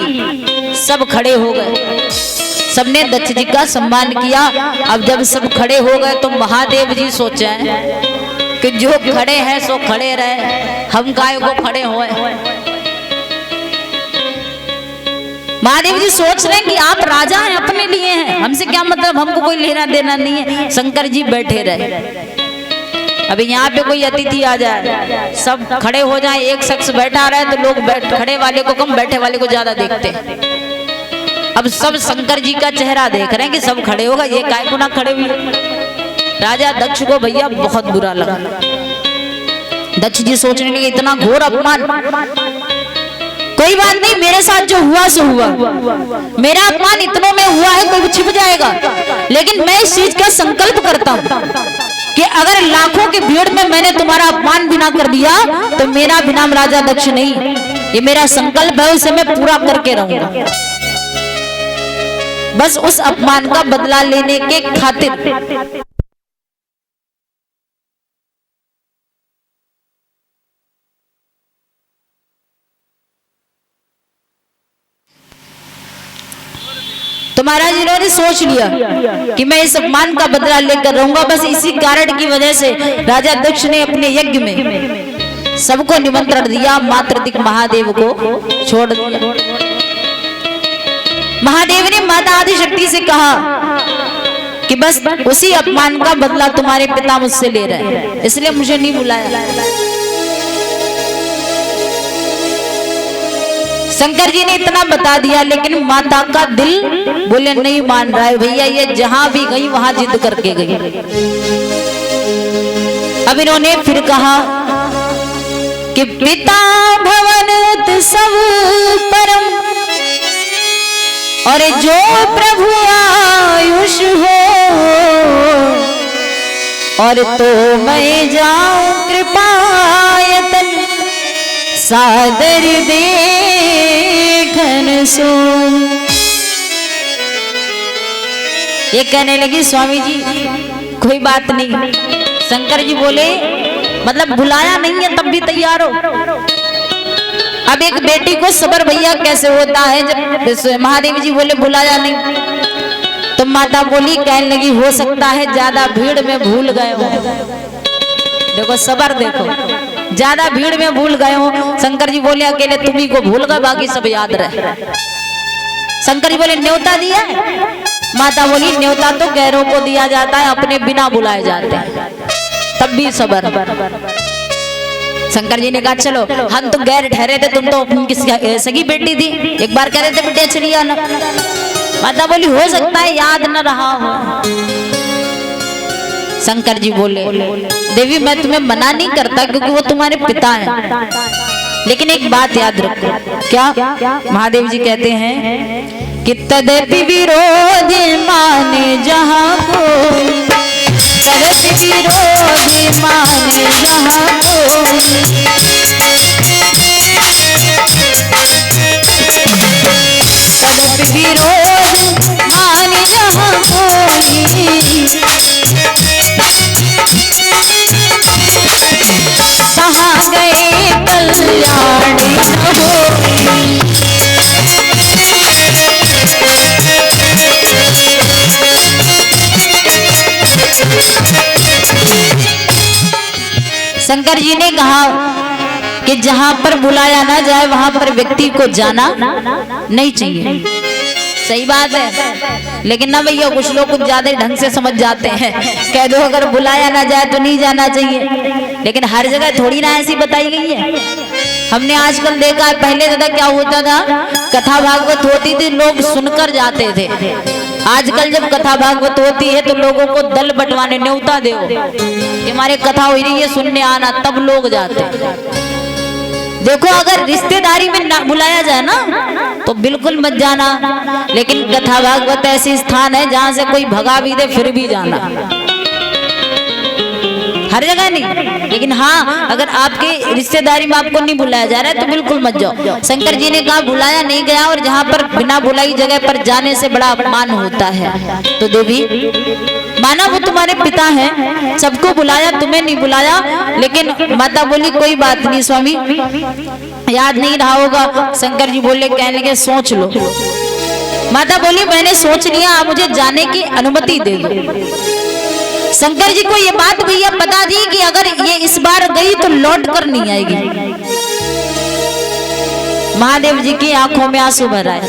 सब खड़े हो गए, सबने दक्ष जी का सम्मान किया। अब जब सब खड़े हो गए तो महादेव जी सोचे कि जो खड़े हैं सो खड़े रहे, हम काहे को खड़े होए। महादेव जी सोच रहे हैं कि आप राजा हैं, अपने लिए हैं, हमसे क्या मतलब, हमको कोई लेना देना नहीं है। शंकर जी बैठे रहे। अभी यहाँ पे कोई अतिथि आ जाए, सब खड़े हो जाए, एक शख्स बैठा रहे तो लोग खड़े वाले को कम बैठे वाले को ज्यादा देखते हैं। अब सब शंकर जी का चेहरा देख रहे हैं कि सब खड़े होगा, ये काय को ना खड़े हुए। राजा दक्ष को भैया बहुत बुरा लगा। दक्ष जी सोचने लगे इतना घोर अपमान, कोई बात नहीं, मेरे साथ जो हुआ सो हुआ, मेरा अपमान इतनों में हुआ है कोई छिप जाएगा। लेकिन मैं इस चीज का संकल्प करता हूं कि अगर लाखों की भीड़ में मैंने तुम्हारा अपमान भी ना कर दिया तो मेरा भी नाम राजा दक्ष नहीं, ये मेरा संकल्प है, उसे मैं पूरा करके रहूंगा। बस उस अपमान का बदला लेने के खातिर तो महाराज इन्होंने सोच लिया कि मैं इस अपमान का बदला लेकर रहूंगा। बस इसी कारण की वजह से राजा दक्ष ने अपने यज्ञ में सबको निमंत्रण दिया, मात्र दिक महादेव को छोड़ दिया। महादेव ने माता आदिशक्ति से कहा कि बस उसी अपमान का बदला तुम्हारे पिता मुझसे ले रहे हैं, इसलिए मुझे नहीं बुलाया। शंकर जी ने इतना बता दिया, लेकिन माता का दिल बोले नहीं मान रहा है भैया, ये जहां भी गई वहां जिद करके गई। अब इन्होंने फिर कहा कि पिता भवन सब परम, और जो प्रभु आयुष हो, और तो मैं जाऊं कृपायतन सादर देखन सो। ये कहने लगी स्वामी जी कोई बात नहीं। शंकर जी बोले मतलब बुलाया नहीं है तब भी तैयार हो। अब एक बेटी को सबर भैया कैसे होता है जब महादेव जी बोले बुलाया नहीं, तो माता बोली कहने लगी हो सकता है ज्यादा भीड़ में भूल गए हो। देखो सबर, देखो ज्यादा भीड़ में भूल गए हो। शंकर जी बोले अकेले तुम्ही को भूल गए, बाकी सब याद रहे। शंकर जी बोले न्योता दिया है? माता बोली न्योता तो गैरों को दिया जाता है, अपने बिना बुलाए जाते हैं, तब भी सबर। शंकर जी ने कहा चलो हम तो गैर ठहरे थे, तुम तो किसी सगी बेटी थी, एक बार कह रहे थे बेटे चली आना। माता बोली हो सकता है याद न रहा हो। शंकर जी बोले देवी मैं तुम्हें मना नहीं करता क्योंकि वो तुम्हारे पिता हैं, लेकिन एक बात याद रखो। क्या? महादेव जी कहते हैं कि तदपि विरोध माने जहाँ को, तदपि विरोध माने जहाँ को, तदपि विरोध माने जहाँ कोई, कहाँ गए कल्याणी होई। शंकर जी ने कहा कि जहां पर बुलाया ना जाए वहां पर व्यक्ति को जाना नहीं चाहिए। सही बात है, लेकिन ना भैया कुछ लोग कुछ ज्यादा ढंग से समझ जाते हैं, कह दो अगर बुलाया ना जाए तो नहीं जाना चाहिए, लेकिन हर जगह थोड़ी ना ऐसी बताई गई है। हमने आजकल देखा है, पहले दादा क्या होता था, कथा भागवत होती थी लोग सुनकर जाते थे। आजकल जब कथा भागवत होती है तो लोगों को दल बंटवाने न्योता दो कि हमारे कथा हो रही है सुनने आना, तब लोग जाते। देखो अगर रिश्तेदारी में ना बुलाया जाए ना तो बिल्कुल मत जाना, लेकिन कथा भागवत ऐसी स्थान है जहां से कोई भगा भी दे फिर भी जाना, हर जगह नहीं। लेकिन हाँ अगर आपके रिश्तेदारी में आपको नहीं बुलाया जा रहा है तो बिल्कुल मत जाओ। शंकर जी ने कहा बुलाया नहीं गया, और जहाँ पर बिना बुलाई जगह पर जाने से बड़ा अपमान होता है। तो देवी माना वो तुम्हारे पिता हैं, सबको बुलाया तुम्हें नहीं बुलाया, लेकिन माता बोली कोई बात नहीं स्वामी याद नहीं रहा होगा। शंकर जी बोले कहने लगे सोच लो। माता बोली मैंने सोच लिया, आप मुझे जाने की अनुमति दे दो। शंकर जी को ये बात भैया बता दी कि अगर ये इस बार गई तो लौट कर नहीं आएगी। महादेव जी की आंखों में आंसू भर आए।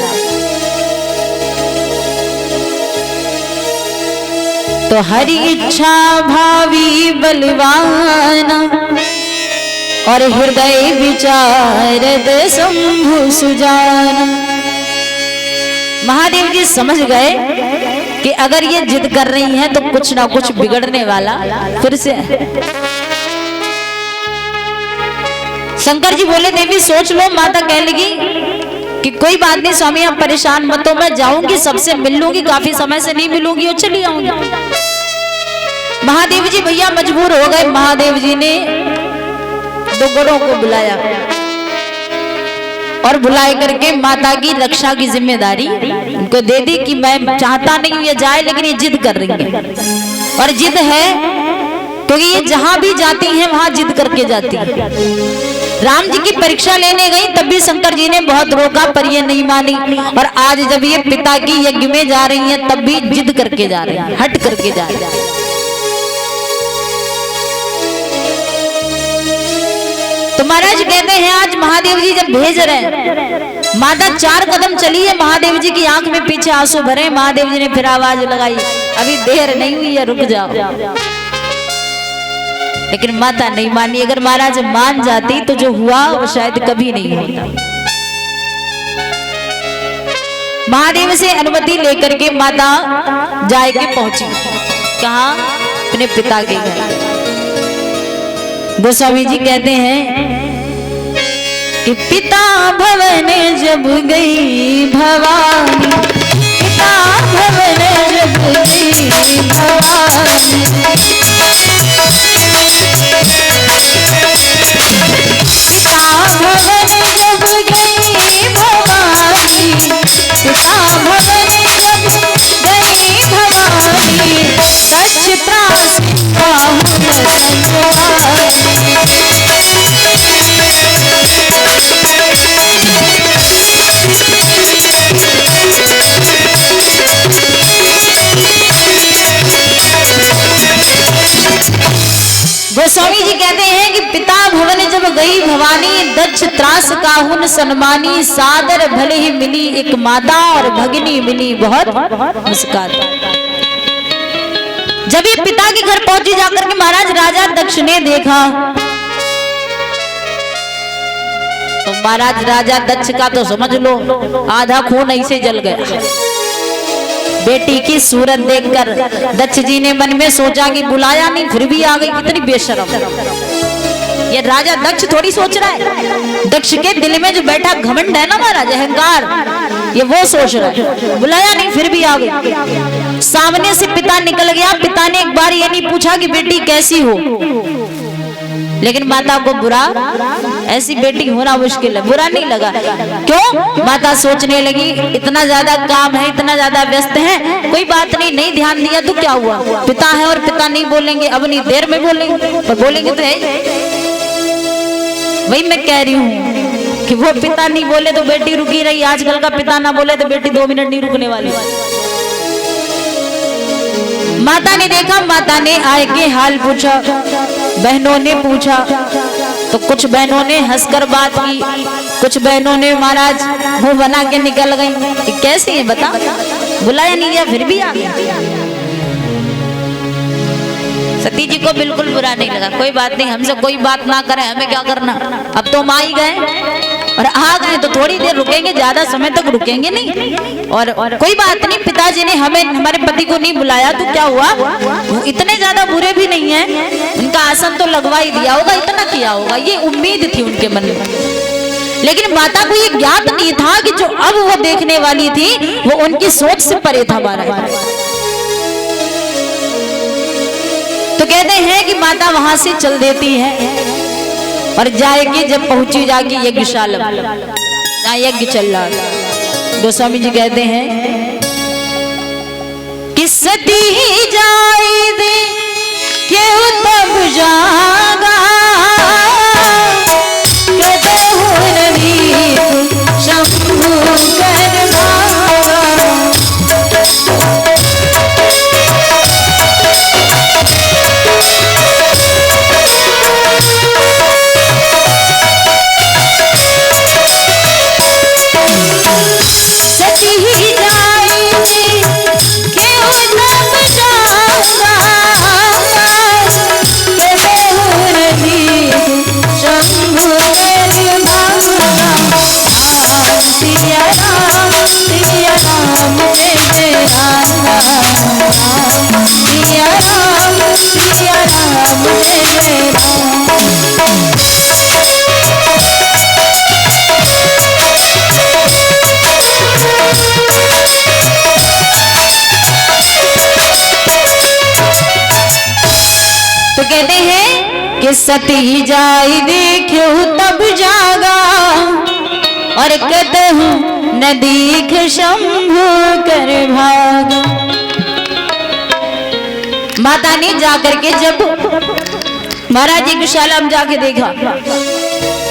तो हरि इच्छा भावी बलवाना और हृदय विचारद शंभु सुजाना। महादेव जी समझ गए कि अगर ये जिद कर रही हैं तो कुछ ना कुछ बिगड़ने वाला फिर से है। शंकर जी बोले देवी सोच लो। माता कहने लगी कि कोई बात नहीं स्वामी आप परेशान मत हो, मैं जाऊंगी सबसे मिल लूंगी, काफी समय से नहीं मिलूंगी और चली आऊंगी। महादेव जी भैया मजबूर हो गए। महादेव जी ने दो गुरों को बुलाया और बुलाए करके माता की रक्षा की जिम्मेदारी उनको दे दी कि मैं चाहता नहीं ये जाए, लेकिन ये जिद कर रही है। और जिद है क्योंकि ये जहां भी जाती हैं वहां जिद करके जाती है। राम जी की परीक्षा लेने गई तब भी शंकर जी ने बहुत रोका पर ये नहीं मानी, और आज जब ये पिता की यज्ञ में जा रही हैं तब भी जिद करके जा रही हैं, हट करके जा रही हैं। तो महाराज कहते हैं आज महादेव जी जब भेज रहे हैं, माता 4 कदम चली है, महादेव जी की आंख में पीछे आंसू भरे। महादेव जी ने फिर आवाज लगाई अभी देर नहीं हुई है, रुक जाओ। लेकिन माता नहीं मानी। अगर महाराज मान जाती तो जो हुआ वो शायद कभी नहीं होता। महादेव से अनुमति लेकर के माता जाए के पहुंची। कहाँ? अपने पिता के घर। गोस्वामी जी कहते हैं कि पिता भवन जब गई भवानी, पिता भवन जब गई भवानी, पिता भवन जब गई भवानी, पिता भवन जब गई भवानी, कच्छ त्रास बाहुन संवारी। गई भवानी, दक्ष त्रास काहुन सन्मानी, सादर भले ही मिली एक माता और भगिनी मिली बहुत मुस्कान। जब ये पिता के घर पहुंची जाकर के महाराज राजा दक्ष ने देखा तो महाराज राजा दक्ष का तो समझ लो आधा खून ऐसे जल गया। बेटी की सूरत देखकर दक्ष जी ने मन में सोचा कि बुलाया नहीं फिर भी आ गई, कितनी बेशर्म। ये राजा दक्ष थोड़ी सोच रहा है, दक्ष के दिल में जो बैठा घमंड है ना महाराज, अहंकार, ये वो सोच रहा है। बुलाया नहीं फिर भी आ गई। सामने से पिता निकल गया। पिता ने एक बार ये नहीं पूछा कि बेटी कैसी हो, लेकिन माता को बुरा, ऐसी बेटी होना मुश्किल है, बुरा नहीं लगा। क्यों? माता सोचने लगी इतना ज्यादा काम है, इतना ज्यादा व्यस्त है, कोई बात नहीं, नहीं ध्यान दिया तो क्या हुआ, पिता है और पिता नहीं बोलेंगे, अब नहीं देर में बोलेंगे, पर बोलेंगे तो है। वही मैं कह रही हूँ कि वो पिता नहीं बोले तो बेटी रुकी रही, आजकल का पिता ना बोले तो बेटी 2 मिनट नहीं रुकने वाली। माता ने देखा, माता ने आए के हाल पूछा, बहनों ने पूछा तो कुछ बहनों ने हंसकर बात की, कुछ बहनों ने महाराज मुंह बना के निकल गई। कैसे है बता, बुलाया नहीं गया फिर भी आ गया। सती जी को बिल्कुल बुरा नहीं लगा, कोई बात नहीं, हमसे कोई बात ना करे, हमें क्या करना, अब तो हम आ ही गए और आ गए तो थोड़ी देर रुकेंगे, ज्यादा समय तक रुकेंगे नहीं। और कोई बात नहीं, पिताजी ने हमें, हमारे पति को नहीं बुलाया तो क्या हुआ, वो इतने ज्यादा बुरे भी नहीं है, उनका आसन तो लगवा ही दिया होगा, इतना किया होगा, ये उम्मीद थी उनके मन में। लेकिन माता को ये ज्ञात नहीं था कि जो अब वो देखने वाली थी वो उनकी सोच से परे था महाराज। तो कहते हैं कि माता वहां से चल देती है और जाएगी, जब पहुंची जाके यज्ञशाला, जहाँ यज्ञ चल रहा। गोस्वामी जी कहते हैं कि सती जाए दे क्यों तब जागा, सती जाई देखो तब जागा और कदहु न दीख शंभु कर भागा। माता ने जाकर के जब महाराज यज्ञशाला में जाके देखा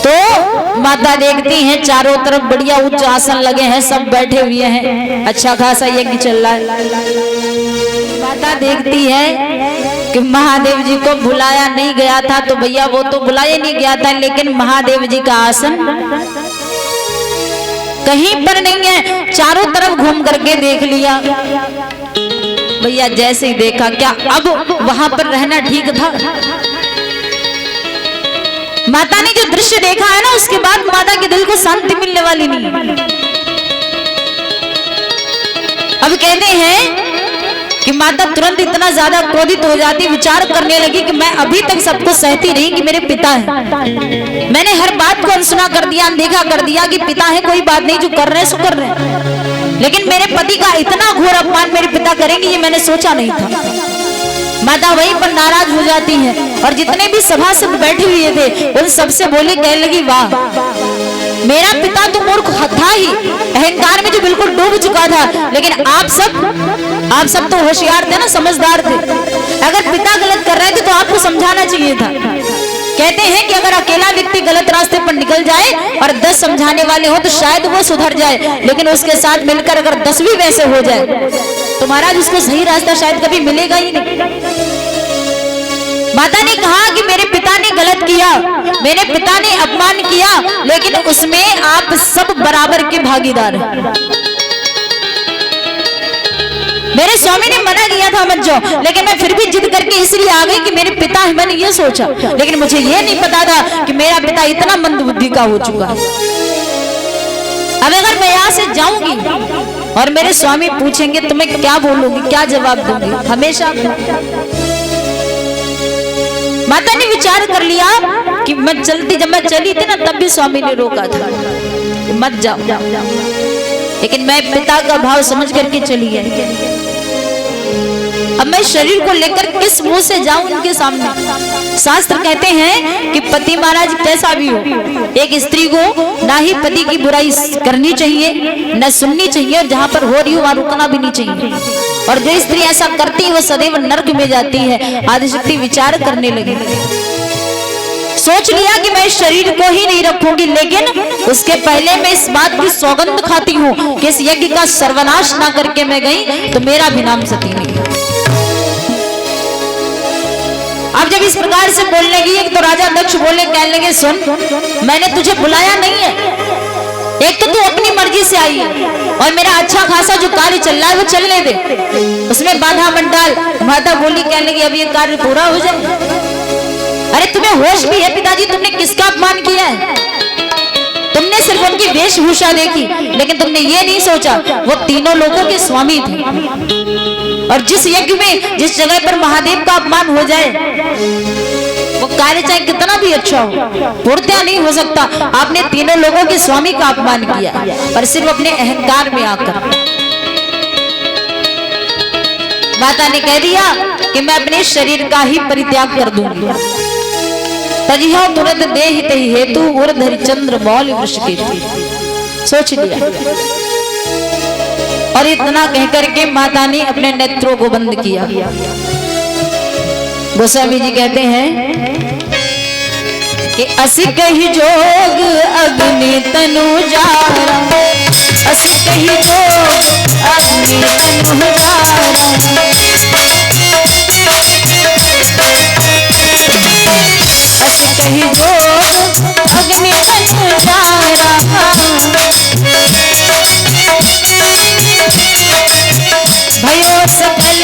तो माता देखती हैं चारों तरफ बढ़िया उच्च आसन लगे हैं, सब बैठे हुए हैं, अच्छा खासा यज्ञ चल रहा है। माता देखती है कि महादेव जी को बुलाया नहीं गया था, तो भैया वो तो बुलाया नहीं गया था, लेकिन महादेव जी का आसन कहीं पर नहीं है। चारों तरफ घूम करके देख लिया भैया, जैसे ही देखा, क्या अब वहां पर रहना ठीक था? माता ने जो दृश्य देखा है ना, उसके बाद माता के दिल को शांति मिलने वाली नहीं। अब कहते हैं कि माता तुरंत इतना ज्यादा क्रोधित हो जाती, विचार करने लगी कि मैं अभी तक सबको सहती रही कि मेरे पिता हैं, मैंने हर बात को अनसुना कर दिया, अनदेखा कर दिया कि पिता है, कोई बात नहीं, जो कर रहे हैं सो कर रहे हैं, लेकिन मेरे पति का इतना घोर अपमान मेरे पिता करेंगे ये मैंने सोचा नहीं था। माता वहीं पर नाराज हो जाती है और जितने भी सभासद बैठे हुए थे उन सबसे बोली, कहने लगी वाह, मेरा पिता तो मूर्ख था ही, अहंकार में जो बिल्कुल डूब चुका था, लेकिन आप सब तो होशियार थे ना, समझदार थे। अगर पिता गलत कर रहे थे तो आपको समझाना चाहिए था। कहते हैं कि अगर अकेला व्यक्ति गलत रास्ते पर निकल जाए और 10 समझाने वाले हो तो शायद वो सुधर जाए, लेकिन उसके साथ मिलकर अगर 10 भी वैसे हो जाए तो महाराज उसको सही रास्ता शायद कभी मिलेगा ही नहीं। माता ने कहा कि मेरे पिता ने गलत किया, मेरे पिता ने अपमान किया, लेकिन उसमें आप सब बराबर के भागीदार हैं। मेरे स्वामी ने मना किया था मत जाओ, लेकिन मैं फिर भी जिद करके इसलिए आ गई कि मेरे पिता, मैंने ये सोचा, लेकिन मुझे ये नहीं पता था कि मेरा पिता इतना मंदबुद्धि का हो चुका है। अब अगर मैं यहाँ से जाऊंगी और मेरे स्वामी पूछेंगे तो मैं क्या बोलूंगी, क्या जवाब दूंगी? हमेशा माता ने विचार कर लिया कि मैं चलती, जब मैं चली थी ना तब भी स्वामी ने रोका था मत जाओ, लेकिन मैं पिता का भाव समझ करके चली गई। अब मैं शरीर को लेकर किस मुंह से जाऊं उनके सामने? शास्त्र कहते हैं कि पति महाराज कैसा भी हो, एक स्त्री को ना ही पति की बुराई करनी चाहिए, न सुननी चाहिए, और जहां पर हो रही हो वहां रुकना भी नहीं चाहिए। और जो स्त्री ऐसा करती है वो सदैव नरक में जाती है। आदिशक्ति विचार करने लगी, सोच लिया कि मैं इस शरीर को ही नहीं रखूंगी, लेकिन उसके पहले मैं इस बात की सौगंध खाती हूँ कि इस यज्ञ का सर्वनाश ना करके मैं गई तो मेरा भी नाम सती नहीं। अब जब इस प्रकार से बोलने लगी तो राजा दक्ष बोले, कहने लगे सुन, मैंने तुझे बुलाया नहीं है, एक तो तू अपनी मर्जी से आई है, और मेरा अच्छा खासा जो कार्य चल रहा है वो चलने दे, उसमें बाधा मत डाल। माता बोली, कहने लगी अब ये कार्य पूरा हो जाए। अरे तुम्हें होश भी है पिताजी, तुमने किसका अपमान किया है? तुमने सिर्फ उनकी वेशभूषा देखी, लेकिन तुमने ये नहीं सोचा वो तीनों लोगों के स्वामी थे। और जिस यज्ञ में, जिस जगह पर महादेव का अपमान हो जाए, वो कार्य चाहे कितना भी अच्छा हो, पूर्णतः नहीं हो सकता। आपने तीनों लोगों के स्वामी का अपमान किया, पर सिर्फ अपने अहंकार में आकर। माता ने कह दिया कि मैं अपने शरीर का ही परित्याग कर दूंगी। तजिहो तुरंत देहि तहि हेतु उर्धरि चंद्र मौल वृष के, सोच लिया। और इतना कहकर के माता ने अपने नेत्रों को बंद किया। गोस्वामी जी कहते हैं कि अस कही जोग अग्नि तनु जारा, अस कही जोग अग्नि तनु जारा, अस कही जोग अग्नि तनु जारा, भयो सकल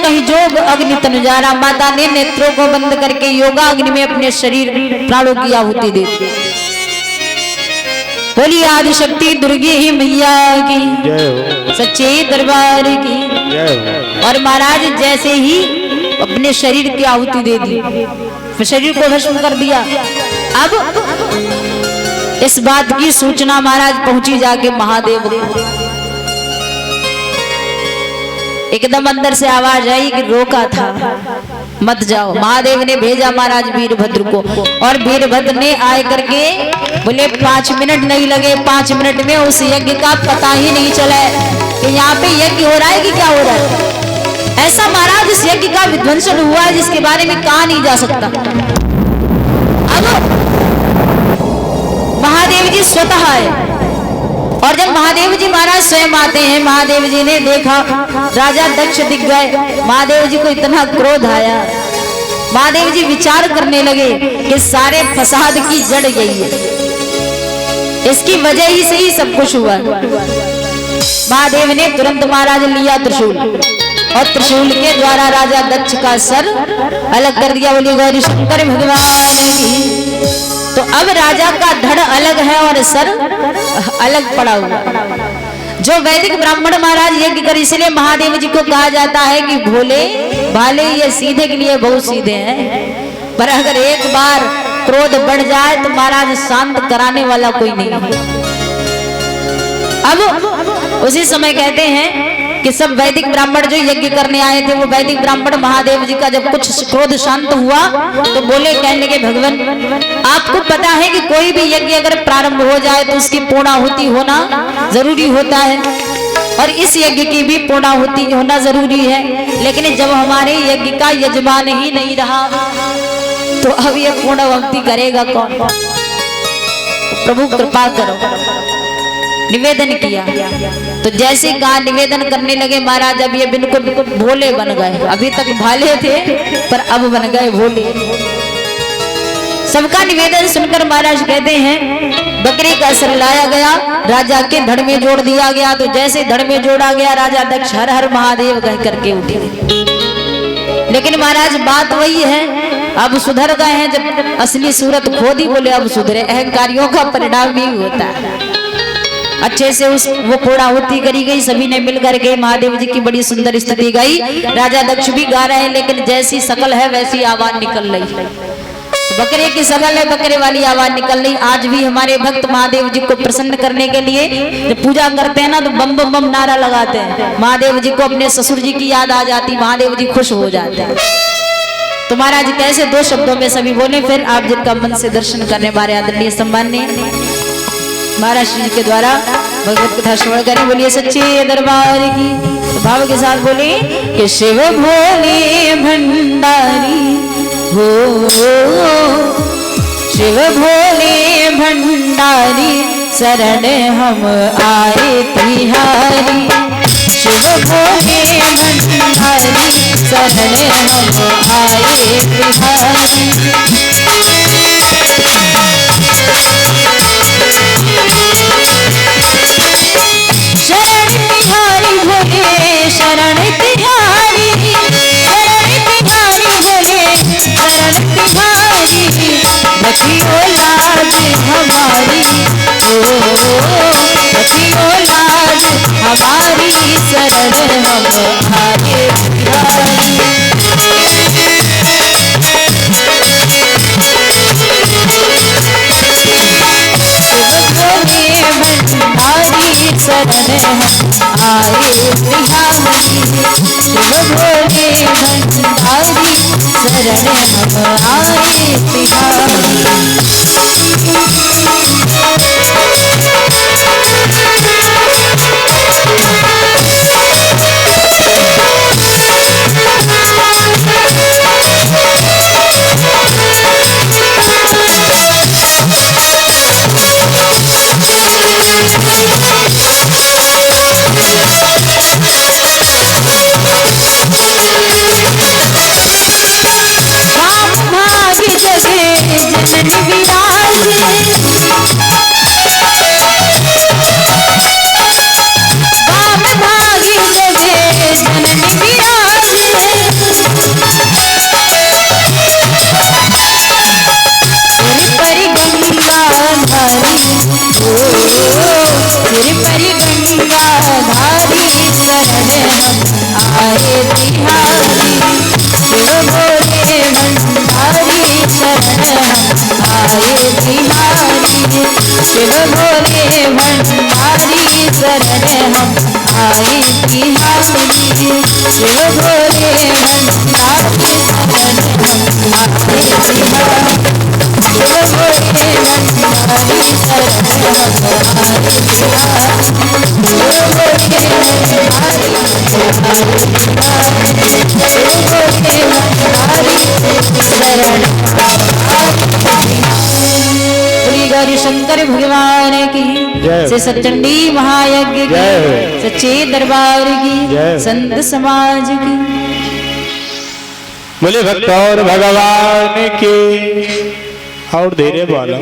कहीं जोग अग्नि तनुजारा। माता ने नेत्रों को बंद करके योगा अग्नि में अपने शरीर प्राणों की आहुति दे दी। बोली आदिशक्ति दुर्गे ही मैया की, सच्चे दरबार की। और महाराज जैसे ही अपने शरीर की आहुति दे दी, शरीर को भस्म कर दिया। अब इस बात की सूचना महाराज पहुंची जाके महादेव को। एकदम अंदर से आवाज आई कि रोका था मत जाओ। महादेव ने भेजा महाराज वीरभद्र को, और वीरभद्र ने आए करके बोले 5 मिनट नहीं लगे, 5 मिनट में उस यज्ञ का पता ही नहीं चला कि यहाँ पे यज्ञ हो रहा है कि क्या हो रहा है। ऐसा महाराज इस यज्ञ का विध्वंसन हुआ है जिसके बारे में कहा नहीं जा सकता। अब महादेव जी स्वतः आए, और जब महादेव जी महाराज स्वयं आते हैं, महादेव जी ने देखा राजा दक्ष दिख गए। महादेव जी को इतना क्रोध आया, महादेव जी विचार करने लगे कि सारे फसाद की जड़ यही है, इसकी वजह ही से ही सब कुछ हुआ। महादेव ने तुरंत महाराज लिया त्रिशूल, और त्रिशूल के द्वारा राजा दक्ष का सर अलग कर दिया। बोली गौरी शंकर भगवान की। तो अब राजा का धड़ अलग है और सर अलग पड़ा हुआ। जो वैदिक ब्राह्मण महाराज यज्ञ कर, इसलिए महादेव जी को कहा जाता है कि भोले भाले ये सीधे के लिए बहुत सीधे हैं, पर अगर एक बार क्रोध बढ़ जाए तो महाराज शांत कराने वाला कोई नहीं है। अब उसी समय कहते हैं कि सब वैदिक ब्राह्मण जो यज्ञ करने आए थे, वो वैदिक ब्राह्मण महादेव जी का जब कुछ क्रोध शांत हुआ तो बोले, कहने के भगवान आपको पता है कि कोई भी यज्ञ अगर प्रारंभ हो जाए तो उसकी पूर्णाहुति होना जरूरी होता है, और इस यज्ञ की भी पूर्णाहुति होना जरूरी है। लेकिन जब हमारे यज्ञ का यजमान ही नहीं रहा तो अब ये पूर्णाहुति करेगा कौन? तो प्रभु कृपा करो। निवेदन किया तो जैसे कहा निवेदन करने लगे महाराज, अब ये बिल्कुल भोले बन गए। अभी तक भाले थे पर अब बन गए भोले। सबका निवेदन सुनकर महाराज कहते हैं बकरी का सर लाया गया, राजा के धड़ में जोड़ दिया गया। तो जैसे धड़ में जोड़ा गया राजा दक्ष हर हर महादेव कह करके उठे। लेकिन महाराज बात वही है, अब सुधर गए हैं। जब असली सूरत खो दी बोले अब सुधरे। अहंकारियों का परिणाम भी होता है। अच्छे से वो पूर्णाहुति करी गई। सभी ने मिलकर के महादेव जी की बड़ी सुंदर स्तुति गाई। राजा दक्ष भी गा रहे हैं, लेकिन जैसी शकल है वैसी आवाज निकल रही। बकरे की शकल है, बकरे वाली आवाज निकल रही। आज भी हमारे भक्त महादेव जी को प्रसन्न करने के लिए जब पूजा करते हैं ना तो बम बम बम नारा लगाते हैं। महादेव जी को अपने ससुर जी की याद आ जाती, महादेव जी खुश हो जाते हैं। तो महाराज कैसे दो शब्दों में सभी बोले, फिर आप जिनका मन से दर्शन करने हमारे आदरणीय सम्माननीय महाराज जी के द्वारा भगवत कथा श्रवण करें। बोलिए सच्चे दरबार की। तो भाव के साथ बोले कि शिव भोले भंडारी हो, शिव भोले भंडारी शरण हम आए तिहारी। शिव भोले भंडारी शरण हम आए तिहारी। शरण तिहारी भोले शरण तिहारी, शरण तिहारी भोले शरण तिहारी। रखियो लाज हमारी ओ, रखियो लाज हमारी शरण हम आए तिहारी। भंडारी शरण हम आए तिहारी। शिव भोले भंडारी शरण हम आए तिहारी। शिव भोले भंडारी शरण हम आए तिहारी। शिव भोले भंडारी शरण हम आए तिहारी। शिव भोले भंडारी शरण हम आए तिहारी। शिव भोले भंडारी शरण गौरी शंकर भगवान की, से सचंडी महायज्ञ की, सच्चे दरबार की, संत समाज की। बोले भक्त और भगवान की। और धीरे बोलो।